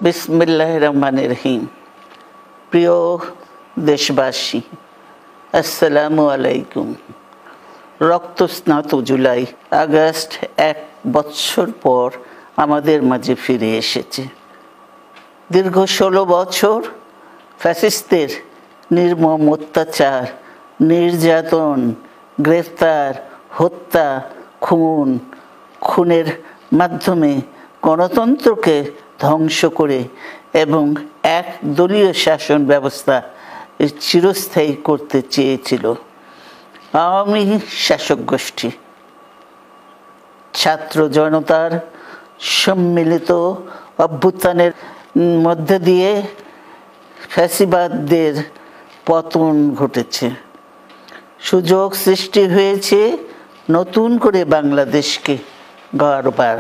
বিসমিল্লাহির রহমানির রহিম। প্রিয় দেশবাসী, আসসালামু আলাইকুম। রক্তস্নাত জুলাই আগস্ট 1 বছর পর আমাদের মাঝে ফিরে এসেছে। দীর্ঘ 16 বছর ফ্যাসিস্টদের নির্মম অত্যাচার, নির্যাতন, গ্রেফতার, হত্যা, খুনের মাধ্যমে গণতন্ত্রকে ধ্বংস করে এবং এক দলীয় শাসন ব্যবস্থা চিরস্থায়ী করতে চেয়েছিল আওয়ামী শাসক গোষ্ঠী। ছাত্র জনতার সম্মিলিত অভ্যুত্থানের মধ্যে দিয়ে ফ্যাসিবাদদের পতন ঘটেছে। সুযোগ সৃষ্টি হয়েছে নতুন করে বাংলাদেশকে গড়বার।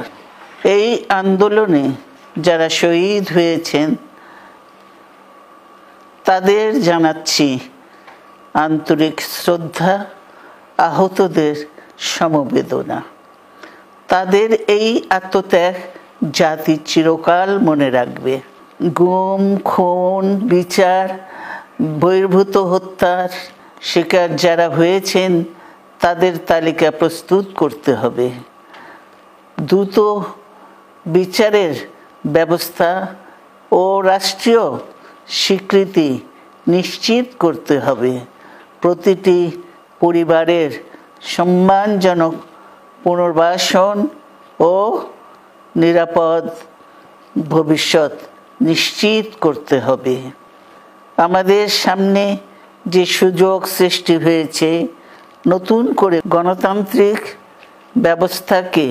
এই আন্দোলনে যারা শহীদ হয়েছেন তাদের জানাচ্ছি আন্তরিক শ্রদ্ধা, আহতদের সমবেদনা। তাদের এই আত্মত্যাগ জাতি চিরকাল মনে রাখবে। গুম, খুন, বিচার বহির্ভূত হত্যার শিকার যারা হয়েছেন তাদের তালিকা প্রস্তুত করতে হবে। দ্রুত বিচারের ব্যবস্থা ও রাষ্ট্রীয় স্বীকৃতি নিশ্চিত করতে হবে। প্রতিটি পরিবারের সম্মানজনক পুনর্বাসন ও নিরাপদ ভবিষ্যৎ নিশ্চিত করতে হবে। আমাদের সামনে যে সুযোগ সৃষ্টি হয়েছে নতুন করে গণতান্ত্রিক ব্যবস্থাকে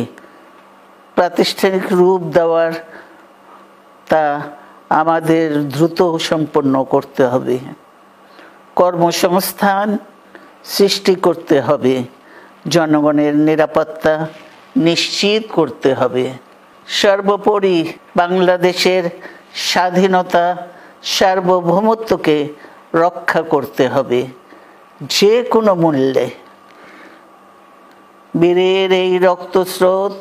প্রাতিষ্ঠানিক রূপ দেওয়ার, তা আমাদের দ্রুত সম্পন্ন করতে হবে। কর্মসংস্থান সৃষ্টি করতে হবে, জনগণের নিরাপত্তা নিশ্চিত করতে হবে। সর্বোপরি বাংলাদেশের স্বাধীনতা, সার্বভৌমত্বকে রক্ষা করতে হবে যে কোনো মূল্যে। বীরের এই রক্তস্রোত,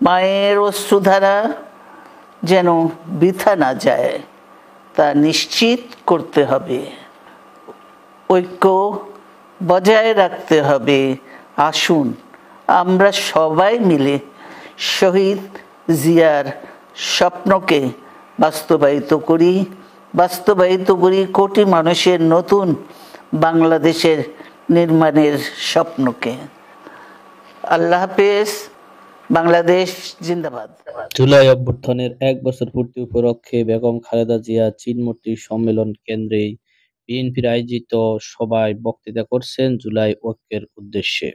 মায়ের অশ্রুধারা যেন বৃথা না যায় তা নিশ্চিত করতে হবে। ঐক্য বজায় রাখতে হবে। আসুন আমরা সবাই মিলে শহীদ জিয়ার স্বপ্নকে বাস্তবায়িত করি কোটি মানুষের নতুন বাংলাদেশের নির্মাণের স্বপ্নকে। আল্লাহ হাফেজ। বাংলাদেশ জিন্দাবাদ। জুলাই অভ্যুত্থানের 1 বছর পূর্তি উপলক্ষে বেগম খালেদা জিয়া চীনমূর্তি সম্মেলন কেন্দ্রে বিএনপির আয়োজিত সভায় বক্তৃতা করছেন জুলাই ঐক্যের উদ্দেশ্যে।